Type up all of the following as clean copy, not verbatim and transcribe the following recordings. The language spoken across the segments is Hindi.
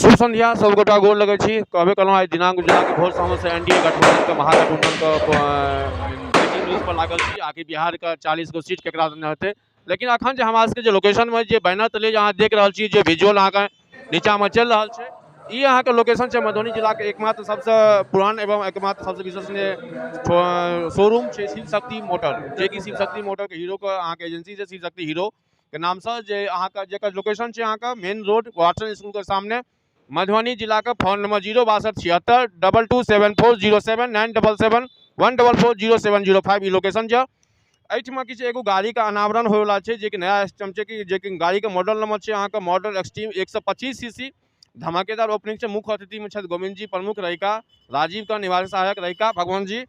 शुभ संध्या सब गोटा गोर लगे छी कहबे कलहुँ आइ दिनांक जिला के भोर सामने से एनडीए गठबंधन के महागठबंधन के ब्रेकिंग न्यूज पर लागल छी आखिर बिहार के 40 गो सीट केकरा देने होते। लेकिन अखन जे हमरा सबके जे लोकेशन में जे बैनर तले अहाँ देख रहल छी जे विजुअल अहाँ के नीचा में चल रहल छै ई अहाँ के लोकेशन छै मधुबनी जिला के एकमात्र सबसे पुरान एवं एकमात्र सबसे विश्वसनीय शोरूम छै शिव शक्ति मोटर, जे कि शिव शक्ति मोटर के हीरो के अहाँ के एजेंसी छै शिव शक्ति हीरो के नाम से जे अहाँ के जेकर लोकेशन छै अहाँ के मेन रोड वाटसन स्कूल के सामने मधुबनी जिला का फोन नंबर 062762207797714407005 ई लोकेशन छै। एहिठमा किछु एगो गाड़ी का अनावरण होयवला छै जे कि नया सिस्टम छै कि जे कि गाड़ी का मॉडल नंबर छै अहाँ के मॉडल एक्सट्रीम 125 सीसी धमाकेदार ओपनिंग छै। मुख्य अतिथि में छथि गोविंद जी प्रमुख रहिका, राजीव का निवासी सहायक रहिका, भगवान जी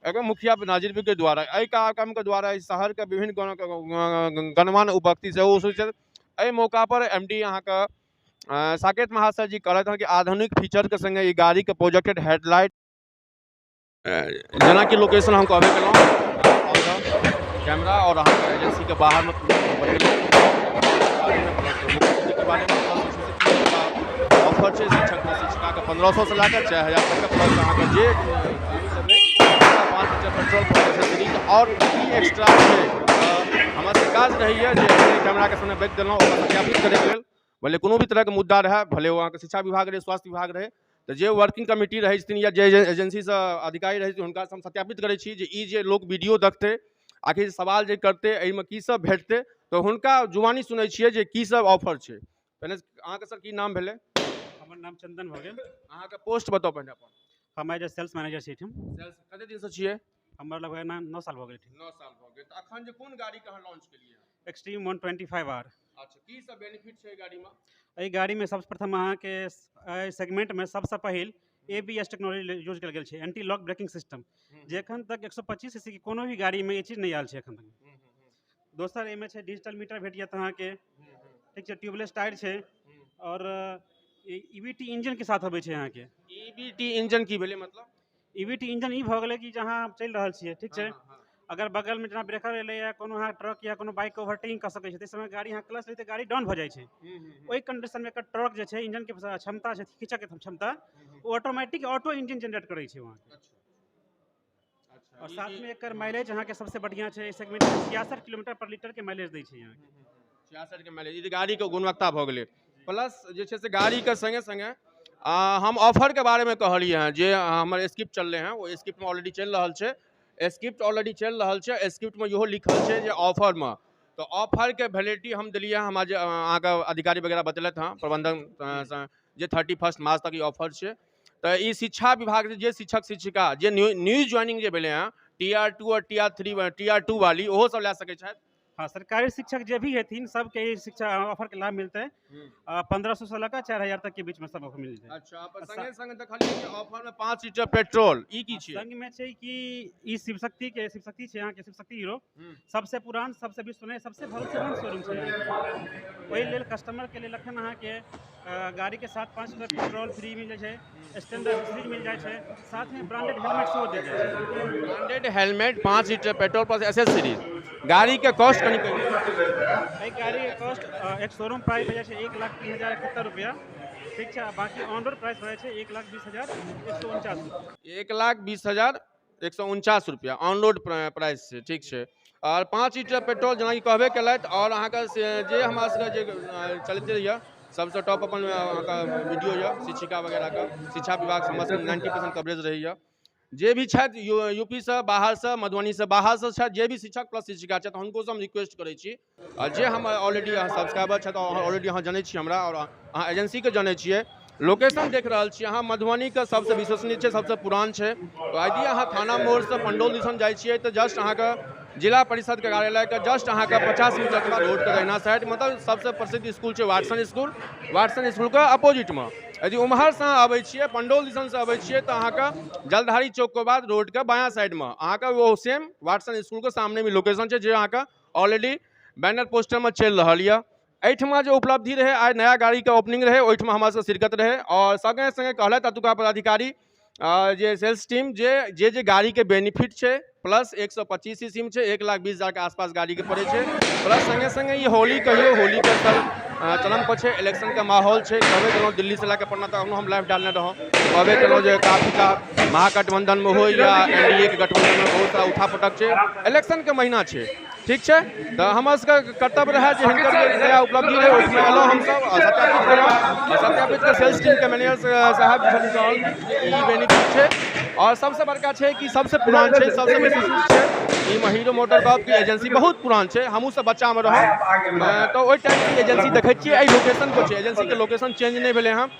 एवं मुखिया नाजिर के द्वारा एहि कार्यक्रम के द्वारा शहर के विभिन्न गणमान्य उपभक्ति से मौका पर एमडी अहाँ का साकेत महाशय जी कहते हैं कि आधुनिक फीचर के संगे ये गाड़ी के प्रोजेक्टेड हेडलाइट जना की लोकेशन हम कहबे केलहुँ कैमरा और अहाँ के एजेंसी के बाहर में ऑफर छै शिक्षक शिक्षिका के 1500 से लेकर 6000 तक का प्लस अहाँ के जे 5 लीटर पेट्रोल और एक्स्ट्रा हमारे काज रही जे कैमरा के सामने बैठ देलहुँ सत्यापित करे के लेल भले कोनो भी तरह के मुद्दा रहे भले वहाँ के शिक्षा विभाग रहे स्वास्थ्य विभाग रहे तो जे वर्किंग कमिटी रहे छथिन या जे एजेंसी से अधिकारी रहे छथिन हुनका हम सत्यापित करे छी जे ई जे लोग वीडियो देखते आखिर सवाल जे करते एहिमे की सब भेटते तो हुनका जुबानी सुनै छियै जे की सब ऑफर छै। पहले अहाँ के सर की नाम भेले? हमर नाम चंदन भ गेल। अहाँ के पोस्ट बताओ पहले अपन। हम एज सेल्स मैनेजर छी ठम। सेल्स कते दिन से छियै? हमर लगभग 9 साल भ गेल। 9 साल भ गेल। त अखन जे कोन गाड़ी के अहाँ लॉन्च केलियै? Extreme 125R। अच्छा की सब बेनिफिट छै गाड़ी में? एहि गाड़ी में सबसे प्रथम अहाँ के सेगमेंट में सबसे पहिल ABS टेक्नोलॉजी यूज कयल गेल छै, एंटी लॉक ब्रेकिंग सिस्टम, जे एखन तक 125 सीसी की कोनो भी गाड़ी में ये चीज नहीं आयल छै एखन तक। दोसर एमे छै डिजिटल मीटर भेट जायत अहाँ के, ठीक छै, ट्यूबलेस टायर छै और EVT इंजन के साथ अबै छै अहाँ के। EVT इंजन की भेलै मतलब? EVT इंजन ई भ गेलै कि जहाँ चलि रहल छियै, ठीक छै, अगर बगल में जना ब्रेकर एले या कोनो अहाँ ट्रक या कोनो बाइक ओवरटेकिंग कर सकै छै त समय गाड़ी अहाँ क्लच लेते गाड़ी डाउन भ जाइ छै। ओहि कंडीशन में एकर ट्रक जे छै इंजन के क्षमता छै खींचऽ के क्षमता वो ऑटोमेटिक ऑटो इंजन जनरेट करै छै वहाँ के। और साथ में एकर माइलेज अहाँ के सबसे बढ़िया छै इस सेगमेंट में 66 किलोमीटर पर लीटर के माइलेज दै छै यहाँ के। 66 के माइलेज ई गाड़ी के गुणवत्ता भ गेलै। प्लस जे छै से गाड़ी के संगे संगे हम ऑफर के बारे में कहलिए हैं जे हमर स्क्रिप्ट चल रहे हैं वो स्क्रिप्ट में ऑलरेडी चल रहा है। स्क्रिप्ट ऑलरेडी चल रहा है, स्क्रिप्ट में इहो लिखल छै जे ऑफर में तो ऑफर के वैलिडिटी हम दिलिए हम आज अहाँ के अधिकारी वगैरह बतलत हैं प्रबंधन जे 31 मार्च तक ई ऑफर छै। तो ई शिक्षा विभाग जे शिक्षक शिक्षिका जे न्यू ज्वाइनिंग जे भेले हैं TR2 और TR2 वाली ओहो सब ला सके छथि। हाँ, सरकारी शिक्षक जे भी हेथिन सबके ई शिक्षा ऑफर के लाभ मिलते है। 1500 से लेकर 4000 तक के बीच में सब ऑफर मिलते है। अच्छा पर संगे संगे देखलिए कि ऑफर में 5 लीटर पेट्रोल ई की छै? संग में छै कि ई शिव शक्ति छै यहाँ के शिव शक्ति हीरो सबसे पुरान सबसे विश्वसनीय सबसे भरोसेमंद शोरूम छै। ओहि लेल कस्टमर के लेल अखन अहाँ के गाड़ी के साथ 5 लीटर पेट्रोल फ्री मिल जाए छै, स्टैंडर्ड एक्सेसरीज मिल जाए छै, साथ में ब्रांडेड हेलमेट सेहो देल जाए छै। Branded helmet 5 litre petrol plus accessories. गाड़ी के कॉस्ट कनी एहि गाड़ी के कॉस्ट एक शोरूम प्राइस हो जाए छै 1,30,071 रुपया, ठीक छै, बाकी ऑन रोड प्राइस रहे छै 1,20,149 1,20,149 रुपया ऑन रोड प्राइस छै, ठीक छै। और 5 लीटर पेट्रोल जना कि कहबे केलथि और अहाँ के जे हमरा सबके जे चलते रहिए सबसे टॉप अपन वीडियो ये शिक्षिका वगैरह का शिक्षा विभाग समस्त 90% कवरेज रही है। जे भी छथि यूपी से बाहर से मधुबनी से बाहर से छथि जे भी शिक्षक प्लस शिक्षिका छथि हुनको से हम रिक्वेस्ट करै छी जे हम ऑलरेडी सब्सक्राइबर छथि ऑलरेडी अहाँ जानै छी हमरा और अहाँ एजेंसी के जानै छियै लोकेशन देख रहल छी अहाँ मधुबनी के सबसे विश्वसनीय छै सबसे पुरान छै। यदि अहाँ थाना मोड़ से पंडौल दिसन जाइ छियै तो जस्ट अहाँ के जिला परिषद के कार्यालय के जस्ट अहाँ के 50 मीटर के बाद रोड के दहिना साइड मतलब सबसे प्रसिद्ध स्कूल छै वाटसन स्कूल के अपोजिट में। यदि उम्हर से अबै छियै पंडौल दिसन से अबै छियै तो अहाँ के जलधारी चौक के बाद रोड के बायां साइड में अहाँ के वो सेम वाटसन स्कूल के सामने में लोकेशन छै जे अहाँ के ऑलरेडी बैनर पोस्टर में चल रहा है। एहिठमा जो उपलब्धि रहे आज नया गाड़ी के ओपनिंग रहे ओहिठमा हमरा सबके शिरकत रहे और संगे संगे कहलथि अतुका पदाधिकारी जे सेल्स टीम जे गाड़ी के बेनिफिट छै प्लस 125 सीसी में 1,20,000 के आसपास गाड़ी के पड़े छै प्लस संगे संगे ये होली कहियो होली के चरम पर छै, इलेक्शन के माहौल छै, कहबे केलहुँ दिल्ली से लए के पटना तक हम लाइव डालने रहौं, कहबे केलहुँ जे काफी का महागठबंधन में हो या एनडीए के गठबंधन में बहुत सारा उठापटक छै, इलेक्शन के महीना छै, ठीक छै। तो हमर सबके कर्तव्य रहे जे हिनकर जे नया उपलब्धि रहे उसमें एलहुँ हमसब और सत्यापित केलहुँ, और सत्यापित के सेल्स टीम के मैनेजर साहब ई बेनिफिट छै, और सबसे बड़का छै कि सबसे पुरान छै, सबसे विशिष्ट छै, ई हीरो मोटर कॉर्प की एजेंसी बहुत पुरान छै, हमहूँ सब बच्चा में रहौं, तो ओहि टाइम की एजेंसी देखै छियै एहि लोकेशन पर छै, एजेंसी के लोकेशन चेंज नहीं भेलै हँ।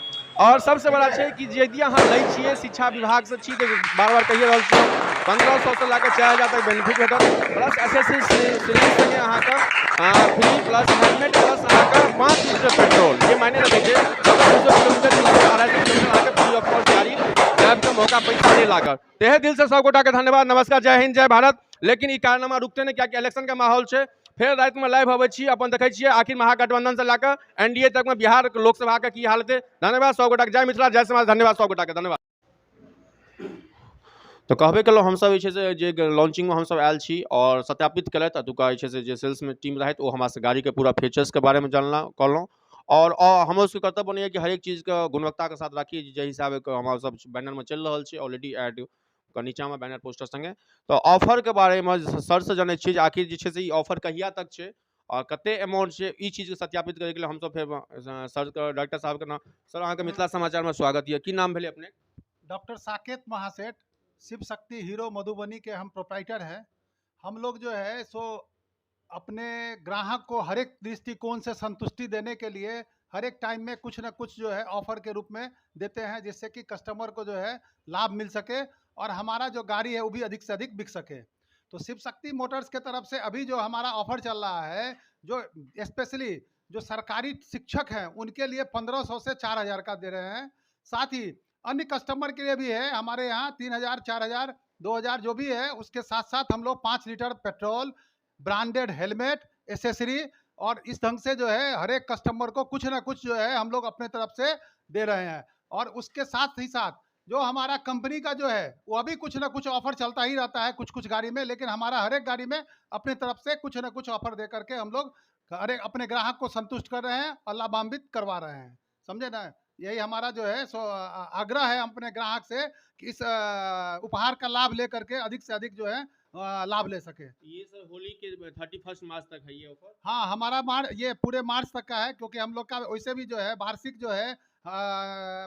और सबसे बड़ा छै कि यदि अहाँ लै छियै शिक्षा विभाग से छी तो बार बार कहिए रहल छियै 1500 से लाकर 4000 तक बेनिफिट भेटत, प्लस एसएससी सीरीज संगे अहाँके फ्री प्लस हेलमेट प्लस अहाँके 5 लीटर पेट्रोल, ये मायने रखै छै 200 किलोमीटर 250 किलोमीटर अहाँके फ्री ऑफ कॉस्ट गाड़ी ड्राइव के मौका पैसा नहीं लागत। तहे दिल से सब गोटा के धन्यवाद, नमस्कार, जय हिंद, जय भारत। लेकिन ई कारनामा रुकते नहीं, क्या इलेक्शन के माहौल छै, फिर रात में लाइव अबै छी, अपन देखै छियै आखिर महागठबंधन से लाकर एनडीए तक में बिहार लोकसभा के की हालत है। धन्यवाद सब गोटा के, जय मिथिला, जय समाज, धन्यवाद सब गोटा के, धन्यवाद। तो कहबे केलहुँ हमसब जे लॉन्चिंग में हमसब आयल छी और सत्यापित केलथि अतुका जे सेल्स में टीम रहथि ओ हमरा से गाड़ी के पूरा फीचर्स के बारे में जानना कहलहुँ, और हमर सबके कर्तव्य बनैया कि हर एक चीज के गुणवत्ता के साथ राखी, जे हिसाबे के हमरा सब बैनर में चल रहल छै ऑलरेडी एड के नीचा में बैनर पोस्टर संगे। तो ऑफर के बारे में सर से जानै छियै आखिर जे छै से ई ऑफर कहिया तक छै और कते अमाउंट छै, ई चीज के सत्यापित करे के लिए हमसब फेर सर के डायरेक्टर साहब के नाम, सर अहाँ के मिथिला समाचार में स्वागत है, की नाम भेले अपने? डॉक्टर साकेत महासेठ, शिव शक्ति हीरो मधुबनी के हम प्रोप्राइटर हैं। हम लोग जो है सो अपने ग्राहक को हर एक दृष्टिकोण से संतुष्टि देने के लिए हर एक टाइम में कुछ ना कुछ जो है ऑफर के रूप में देते हैं, जिससे कि कस्टमर को जो है लाभ मिल सके और हमारा जो गाड़ी है वो भी अधिक से अधिक बिक सके। तो शिव शक्ति मोटर्स के तरफ से अभी जो हमारा ऑफर चल रहा है, जो स्पेशली जो सरकारी शिक्षक हैं उनके लिए 1500 से 4000 का दे रहे हैं। साथ ही अन्य कस्टमर के लिए भी है, हमारे यहाँ 3000, 4000, 2000 जो भी है, उसके साथ साथ हम लोग 5 litre petrol, branded helmet, accessory और इस ढंग से जो है हर एक कस्टमर को कुछ ना कुछ जो है हम लोग अपने तरफ से दे रहे हैं। और उसके साथ ही साथ जो हमारा कंपनी का जो है वो अभी कुछ ना कुछ ऑफर चलता ही रहता है कुछ कुछ गाड़ी में, लेकिन हमारा हर एक गाड़ी में अपने तरफ से कुछ ना कुछ ऑफर दे करके हम लोग हर एक अपने ग्राहक को संतुष्ट कर रहे हैं और लाभान्वित करवा रहे हैं, समझे ना। यही हमारा जो है सो आग्रह है अपने ग्राहक से कि इस उपहार का लाभ लेकर के अधिक से अधिक जो है लाभ ले सके। ये सर होली के 31 मार्च तक है ये ऑफर? हाँ, हमारा ये पूरे मार्च तक का है, क्योंकि हम लोग का वैसे भी जो है वार्षिक जो है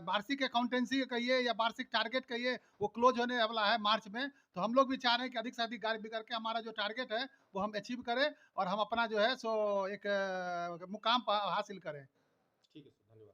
वार्षिक अकाउंटेंसी कहिए या वार्षिक टारगेट कहिए वो क्लोज होने वाला है मार्च में। तो हम लोग भी चाह रहे हैं कि अधिक से अधिक गाड़ी बिक करके हमारा जो टारगेट है वो हम अचीव करें और हम अपना जो है सो एक मुकाम हासिल करें। ठीक है सर, धन्यवाद।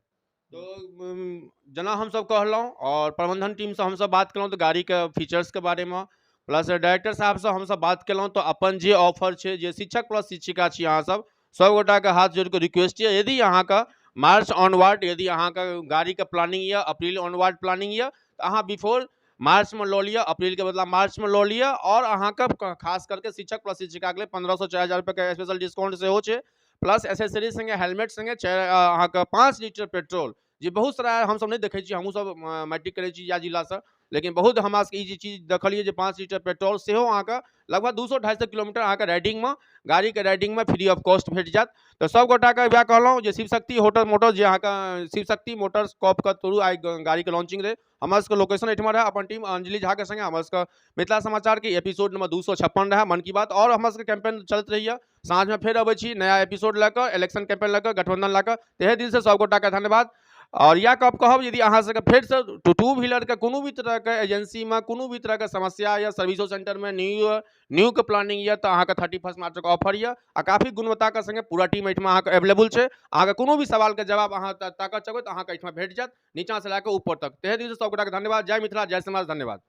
तो जना हम सब कहलहुँ और प्रबंधन टीम से हम सब बात केलहुँ तो गाड़ी के फीचर्स के बारे में, प्लस डायरेक्टर साहब से हम सब बात केलहुँ तो अपन जे ऑफर छै, जे शिक्षक प्लस शिक्षिका छी अहाँ सब गोटा के हाथ जोड़ के रिक्वेस्ट है, यदि अहाँ का मार्च ऑनवर्ड यदि अहाँ का गाड़ी के प्लानिंग या अप्रैल ऑनवर्ड प्लानिंग या तो अहाँ बिफोर मार्च में लो लिया, अप्रैल के बदला मार्च में लो लिया, और अहाँ का खास करके शिक्षक प्लस शिक्षिका के लिए 1500 4000 रुपये का स्पेशल डिस्काउंट से हो छै, प्लस एसेसरीज संगे हेलमेट संगे अहाँ का 5 लीटर पेट्रोल, जे बहुत सारा हम सब नहीं देखे छी, हमहूँ सब मैट्रिक करे छी या जिला से, लेकिन बहुत हमरा सबके ई चीज देखलिए जे 5 लीटर पेट्रोल सेहो अहाँ का लगभग 200-250 किलोमीटर अहाँ का राइडिंग में गाड़ी के राइडिंग में फ्री ऑफ कॉस्ट भेट जात। तो सब गोटा के वह कहलहुँ जे शिव शक्ति मोटर्स जे अहाँ का शिव शक्ति मोटर्स कॉप के थ्रू आई गाड़ी के लॉन्चिंग रहे, हमारे सबके लोकेशन एठमा रहे, अपन टीम अंजलि झा के संगे हमारे सबके मिथिला समाचार के एपिसोड नंबर 256 रहे मन की बात, और हमारे सबके कैंपेन चलत रही है। साँझ में फिर अबै छी नया एपिसोड लेकर, इलेक्शन कैंपेन लेकर, गठबंधन लेकर। तहे दिल से सब गोटा के धन्यवाद। और या कहब यदि अहाँ सबके फिर से टू व्हीलर के कोनो भी तरह के एजेंसी में कोनो भी तरह के समस्या या सर्विसो सेंटर में न्यू के प्लानिंग या तो अहाँ के 31 मार्च के ऑफर या काफी गुणवत्ता के संगे पूरा टीम एठमा अहाँ के अवेलेबल है। अहाँ के कोनो भी सवाल के जवाब अहाँ ताकत चाहबै तो अहाँ के एठमा भेट जात, नीचा से लेकर ऊपर तक। तहे दिल से सब गोटा के धन्यवाद। जय मिथिला, जय समाज, धन्यवाद।